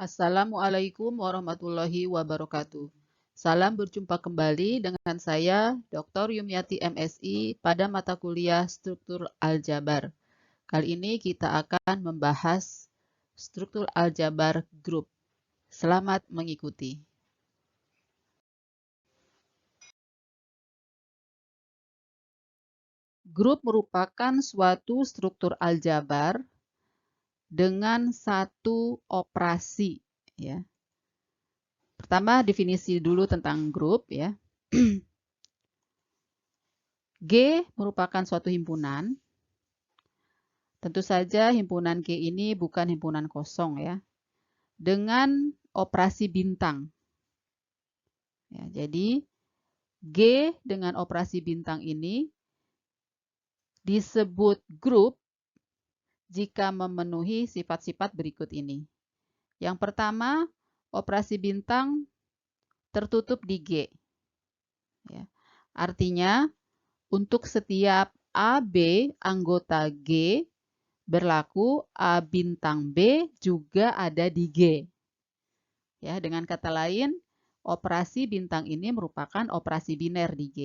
Assalamualaikum warahmatullahi wabarakatuh. Salam berjumpa kembali dengan saya, Dr. Yumyati MSI, pada mata kuliah Struktur Aljabar. Kali ini kita akan membahas struktur aljabar grup. Selamat mengikuti. Grup merupakan suatu struktur aljabar dengan satu operasi, ya. Pertama, definisi dulu tentang grup, ya. G merupakan suatu himpunan. Tentu saja himpunan G ini bukan himpunan kosong, ya. Dengan operasi bintang. Ya, jadi G dengan operasi bintang ini disebut grup jika memenuhi sifat-sifat berikut ini. Yang pertama, operasi bintang tertutup di G. Ya. Artinya, untuk setiap AB anggota G berlaku A bintang B juga ada di G. Ya, dengan kata lain, operasi bintang ini merupakan operasi biner di G.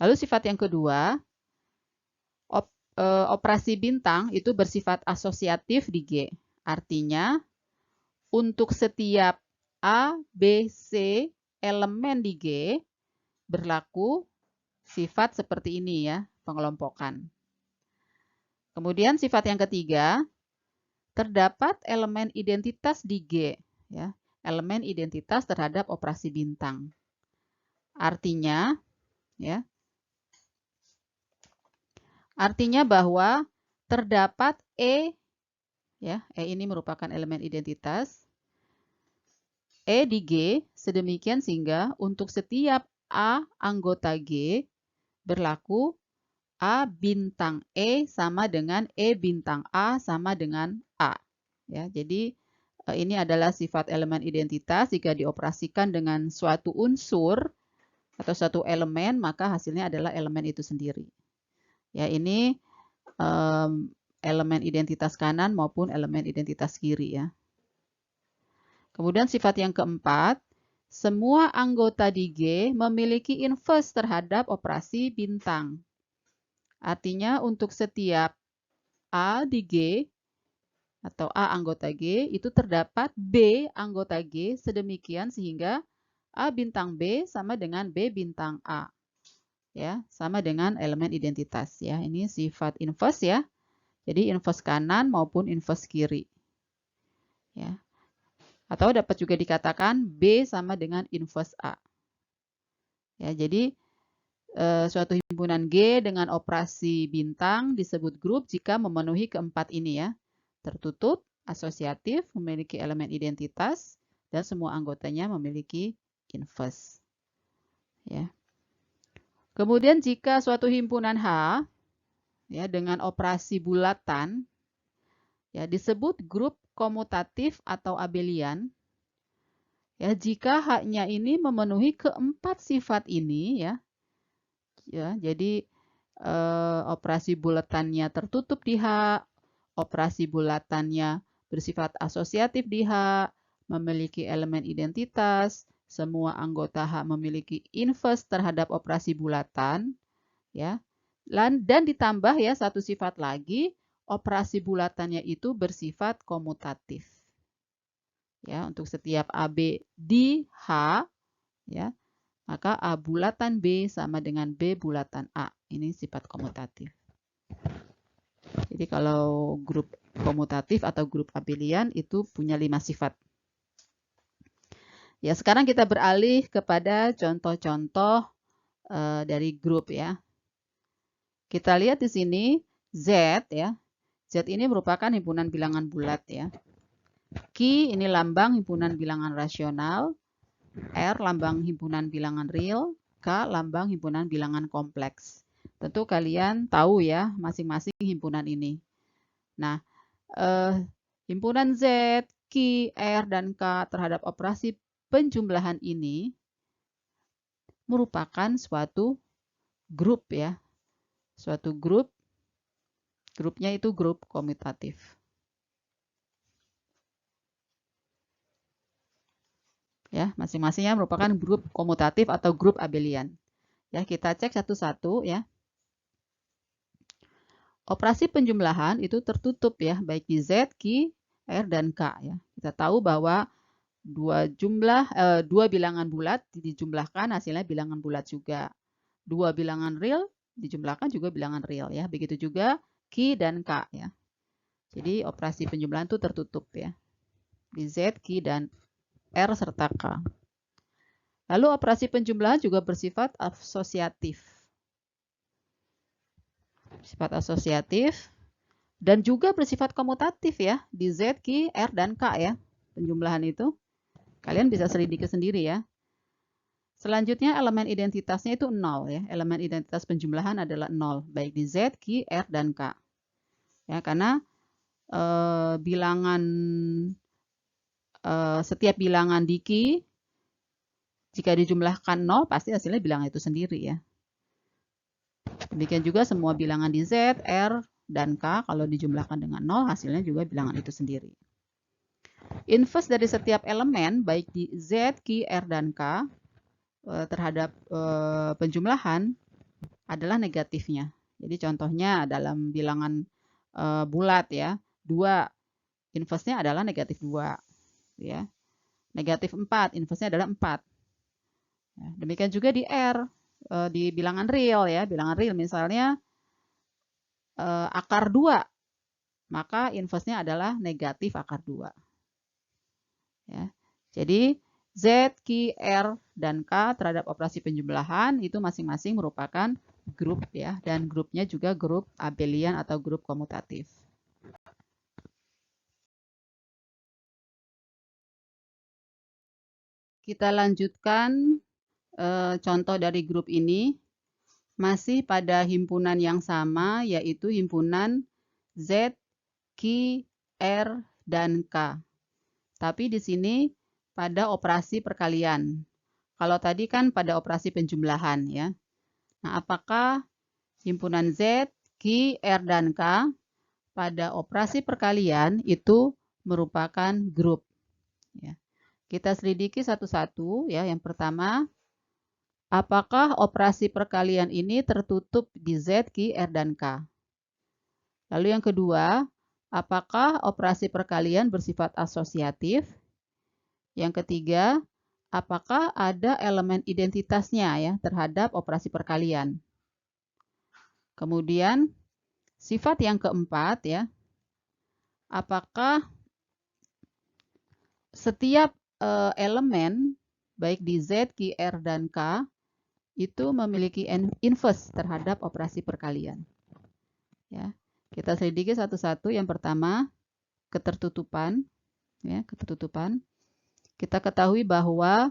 Lalu sifat yang kedua, operasi bintang itu bersifat asosiatif di G. Artinya, untuk setiap A, B, C elemen di G berlaku sifat seperti ini, ya, pengelompokan. Kemudian sifat yang ketiga, terdapat elemen identitas di G, ya, elemen identitas terhadap operasi bintang. Artinya, ya, artinya bahwa terdapat E, ya, E ini merupakan elemen identitas, E di G sedemikian sehingga untuk setiap A anggota G berlaku A bintang E sama dengan E bintang A sama dengan A. Ya, jadi ini adalah sifat elemen identitas. Jika dioperasikan dengan suatu unsur atau suatu elemen, maka hasilnya adalah elemen itu sendiri. Ya, ini elemen identitas kanan maupun elemen identitas kiri, ya. Kemudian sifat yang keempat, semua anggota di G memiliki inverse terhadap operasi bintang. Artinya untuk setiap A di G atau A anggota G itu terdapat B anggota G sedemikian sehingga A bintang B sama dengan B bintang A. Ya, sama dengan elemen identitas, ya. Ini sifat inverse, ya. Jadi inverse kanan maupun inverse kiri. Ya. Atau dapat juga dikatakan B sama dengan inverse A. Ya, jadi suatu himpunan G dengan operasi bintang disebut grup jika memenuhi keempat ini, ya. Tertutup, asosiatif, memiliki elemen identitas, dan semua anggotanya memiliki inverse. Ya. Kemudian jika suatu himpunan H, ya, dengan operasi bulatan, ya, disebut grup komutatif atau abelian. Ya, jika H-nya ini memenuhi keempat sifat ini, ya, jadi operasi bulatannya tertutup di H, operasi bulatannya bersifat asosiatif di H, memiliki elemen identitas, semua anggota H memiliki inverse terhadap operasi bulatan, ya. Dan ditambah, ya, satu sifat lagi, operasi bulatannya itu bersifat komutatif. Ya, untuk setiap AB di H, ya, maka A bulatan B sama dengan B bulatan A. Ini sifat komutatif. Jadi kalau grup komutatif atau grup abelian itu punya 5 sifat. Ya, sekarang kita beralih kepada contoh-contoh dari grup, ya. Kita lihat di sini Z, ya. Z ini merupakan himpunan bilangan bulat, ya. Q ini lambang himpunan bilangan rasional, R lambang himpunan bilangan real, K lambang himpunan bilangan kompleks. Tentu kalian tahu, ya, masing-masing himpunan ini. Nah, himpunan Z, Q, R, dan K terhadap operasi penjumlahan ini merupakan suatu grup, ya. Suatu grupnya itu grup komutatif. Ya, masing-masingnya merupakan grup komutatif atau grup abelian. Ya, kita cek satu-satu ya. Operasi penjumlahan itu tertutup ya, baik di Z, Q, R, dan K ya. Kita tahu bahwa dua bilangan bulat dijumlahkan hasilnya bilangan bulat juga. Dua bilangan real dijumlahkan juga bilangan real ya. Begitu juga Q dan K ya. Jadi operasi penjumlahan itu tertutup ya. Di Z, Q, dan R serta K. Lalu operasi penjumlahan juga bersifat asosiatif. Bersifat asosiatif dan juga bersifat komutatif ya. Di Z, Q, R, dan K ya. Penjumlahan itu. Kalian bisa selidiki sendiri ya. Selanjutnya elemen identitasnya itu 0 ya. Elemen identitas penjumlahan adalah 0 baik di Z, Q, R, dan K. Ya, karena setiap bilangan di Q jika dijumlahkan 0 pasti hasilnya bilangan itu sendiri ya. Demikian juga semua bilangan di Z, R, dan K kalau dijumlahkan dengan 0 hasilnya juga bilangan itu sendiri. Inverse dari setiap elemen baik di Z, Q, R, dan K terhadap penjumlahan adalah negatifnya. Jadi contohnya dalam bilangan bulat ya, 2 inverse-nya adalah negatif 2 ya. Negatif 4 inverse-nya adalah 4. Ya, demikian juga di R di bilangan real ya, bilangan real misalnya akar 2, maka inverse-nya adalah negatif akar 2. Ya. Jadi Z, Q, R, dan K terhadap operasi penjumlahan itu masing-masing merupakan grup ya, dan grupnya juga grup abelian atau grup komutatif. Kita lanjutkan contoh dari grup ini masih pada himpunan yang sama yaitu himpunan Z, Q, R, dan K. Tapi di sini pada operasi perkalian. Kalau tadi kan pada operasi penjumlahan ya. Nah, apakah himpunan Z, Q, R, dan K pada operasi perkalian itu merupakan grup? Ya. Kita selidiki satu-satu ya. Yang pertama, apakah operasi perkalian ini tertutup di Z, Q, R, dan K? Lalu yang kedua, apakah operasi perkalian bersifat asosiatif? Yang ketiga, apakah ada elemen identitasnya ya terhadap operasi perkalian? Kemudian sifat yang keempat ya, apakah setiap elemen baik di Z, Q, R, dan K itu memiliki inverse terhadap operasi perkalian? Ya, kita selidiki satu-satu. Yang pertama, ketertutupan. Ya, ketertutupan. Kita ketahui bahwa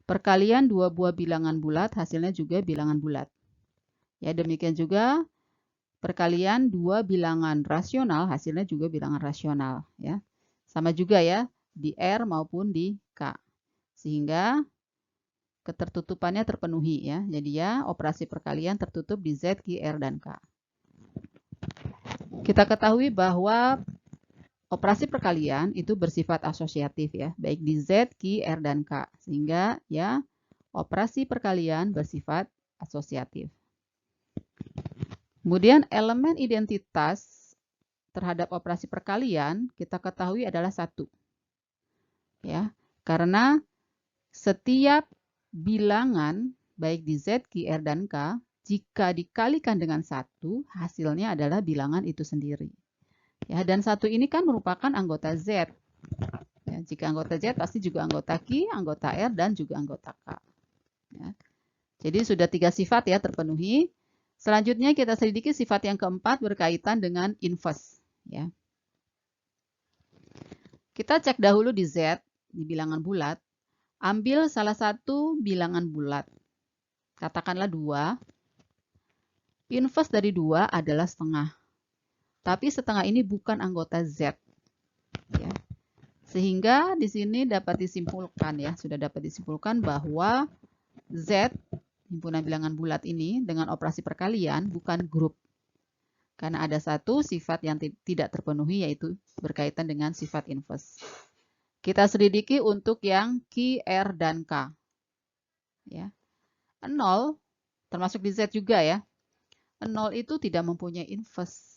perkalian dua buah bilangan bulat hasilnya juga bilangan bulat. Ya, demikian juga perkalian dua bilangan rasional hasilnya juga bilangan rasional ya. Sama juga ya di R maupun di K. Sehingga ketertutupannya terpenuhi ya. Jadi ya operasi perkalian tertutup di Z, Q, R, dan K. Kita ketahui bahwa operasi perkalian itu bersifat asosiatif ya, baik di Z, Q, R, dan K. Sehingga ya operasi perkalian bersifat asosiatif. Kemudian elemen identitas terhadap operasi perkalian kita ketahui adalah 1. Ya, karena setiap bilangan baik di Z, Q, R, dan K jika dikalikan dengan 1 hasilnya adalah bilangan itu sendiri. Ya, dan 1 ini kan merupakan anggota Z. Ya, jika anggota Z pasti juga anggota Q, anggota R, dan juga anggota K. Ya. Jadi sudah 3 sifat ya terpenuhi. Selanjutnya kita selidiki sifat yang keempat berkaitan dengan inverse. Ya. Kita cek dahulu di Z, di bilangan bulat. Ambil salah satu bilangan bulat. Katakanlah 2. Inverse dari 2 adalah setengah. Tapi setengah ini bukan anggota Z. Ya. Sehingga di sini dapat disimpulkan ya, sudah dapat disimpulkan bahwa Z, himpunan bilangan bulat ini dengan operasi perkalian bukan grup. Karena ada satu sifat yang tidak terpenuhi yaitu berkaitan dengan sifat inverse. Kita selidiki untuk yang Q, R, dan K. Ya. 0, termasuk di Z juga ya. 0 itu tidak mempunyai inverse.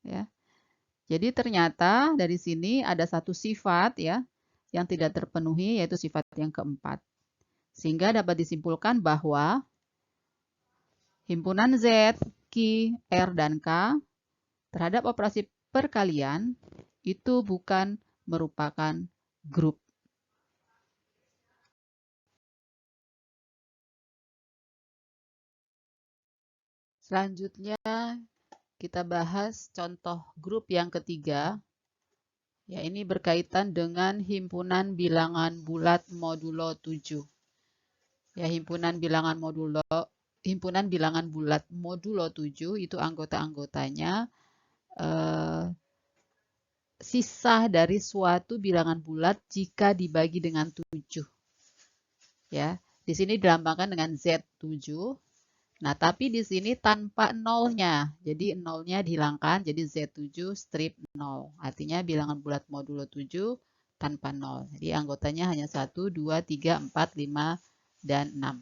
Ya. Jadi ternyata dari sini ada satu sifat ya yang tidak terpenuhi, yaitu sifat yang keempat. Sehingga dapat disimpulkan bahwa himpunan Z, Q, R, dan K terhadap operasi perkalian itu bukan merupakan grup. Selanjutnya kita bahas contoh grup yang ketiga. Ya, ini berkaitan dengan himpunan bilangan bulat modulo 7. Ya, himpunan bilangan bulat modulo 7 itu anggota-anggotanya sisa dari suatu bilangan bulat jika dibagi dengan 7. Ya, di sini dilambangkan dengan Z7. Nah, tapi di sini tanpa nolnya. Jadi nolnya dihilangkan, jadi Z7 strip 0. Artinya bilangan bulat modulo 7 tanpa nol. Jadi anggotanya hanya 1, 2, 3, 4, 5, dan 6.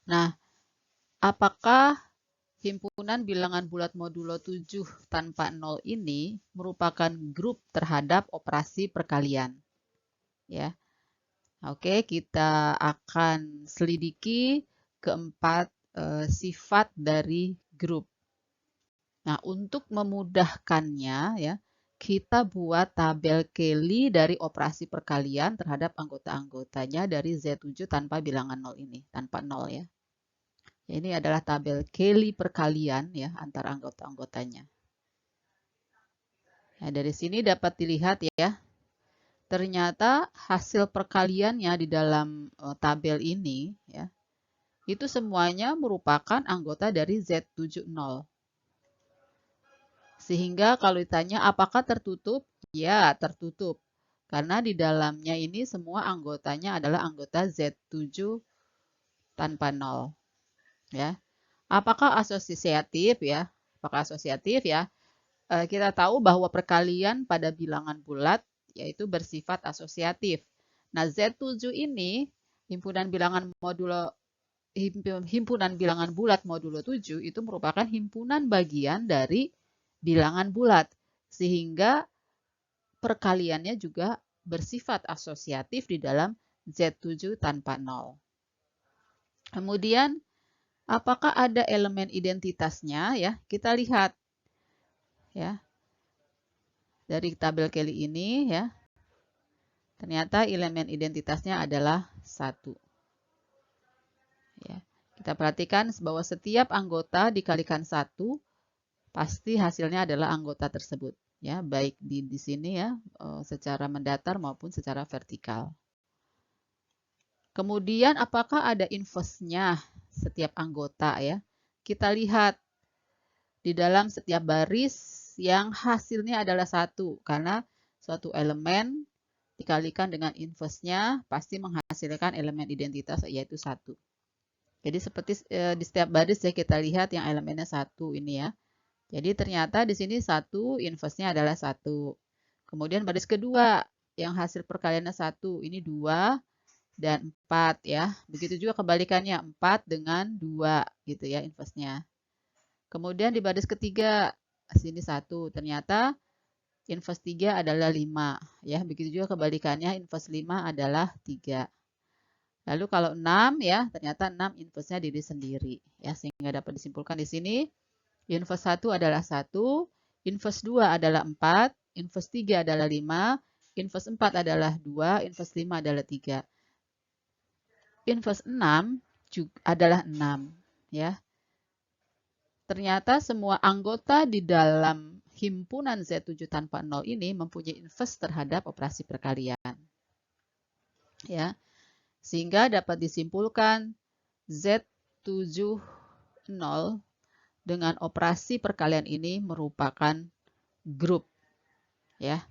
Nah, apakah himpunan bilangan bulat modulo 7 tanpa nol ini merupakan grup terhadap operasi perkalian? Ya. Oke, kita akan selidiki keempat sifat dari grup. Nah, untuk memudahkannya ya, kita buat tabel Kelly dari operasi perkalian terhadap anggota-anggotanya dari Z7 tanpa bilangan 0 ini, tanpa 0 ya. Ini adalah tabel Kelly perkalian ya antara anggota-anggotanya. Nah, dari sini dapat dilihat ya, ternyata hasil perkaliannya di dalam tabel ini ya, itu semuanya merupakan anggota dari Z70. Sehingga kalau ditanya apakah tertutup? Ya, tertutup. Karena di dalamnya ini semua anggotanya adalah anggota Z7 tanpa 0. Ya. Apakah asosiatif ya? Apakah asosiatif ya? Kita tahu bahwa perkalian pada bilangan bulat yaitu bersifat asosiatif. Nah, Z7 ini himpunan bilangan bulat modulo 7 itu merupakan himpunan bagian dari bilangan bulat. Sehingga perkaliannya juga bersifat asosiatif di dalam Z7 tanpa 0. Kemudian, apakah ada elemen identitasnya ya? Kita lihat ya. Dari tabel Kelly ini ya. Ternyata elemen identitasnya adalah 1. Ya. Kita perhatikan bahwa setiap anggota dikalikan 1 pasti hasilnya adalah anggota tersebut. Ya, baik di sini ya, secara mendatar maupun secara vertikal. Kemudian apakah ada inverse-nya setiap anggota ya? Kita lihat di dalam setiap baris yang hasilnya adalah 1 karena suatu elemen dikalikan dengan inverse-nya pasti menghasilkan elemen identitas yaitu 1. Jadi seperti di setiap baris ya kita lihat yang elemennya 1 ini ya. Jadi ternyata di sini 1 inverse-nya adalah 1. Kemudian baris kedua yang hasil perkaliannya 1 ini 2 dan 4 ya. Begitu juga kebalikannya 4 dengan 2 gitu ya inverse-nya. Kemudian di baris ketiga sini 1 ternyata inverse 3 adalah 5 ya. Begitu juga kebalikannya inverse 5 adalah 3. Lalu kalau 6 ya, ternyata 6 inverse-nya diri sendiri ya, sehingga dapat disimpulkan di sini inverse 1 adalah 1, inverse 2 adalah 4, inverse 3 adalah 5, inverse 4 adalah 2, inverse 5 adalah 3. Inverse 6 juga adalah 6 ya. Ternyata semua anggota di dalam himpunan Z7 tanpa 0 ini mempunyai inverse terhadap operasi perkalian. Ya. Sehingga dapat disimpulkan Z70 dengan operasi perkalian ini merupakan grup. Ya.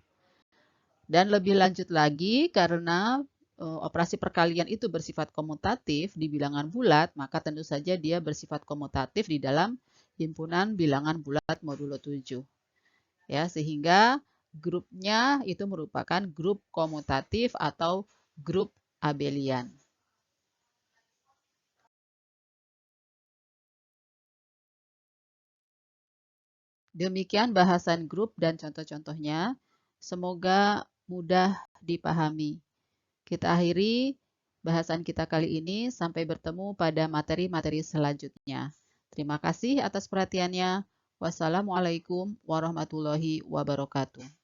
Dan lebih lanjut lagi karena operasi perkalian itu bersifat komutatif di bilangan bulat, maka tentu saja dia bersifat komutatif di dalam himpunan bilangan bulat modulo 7. Ya, sehingga grupnya itu merupakan grup komutatif atau grup abelian. Demikian bahasan grup dan contoh-contohnya. Semoga mudah dipahami. Kita akhiri bahasan kita kali ini. Sampai bertemu pada materi-materi selanjutnya. Terima kasih atas perhatiannya. Wassalamualaikum warahmatullahi wabarakatuh.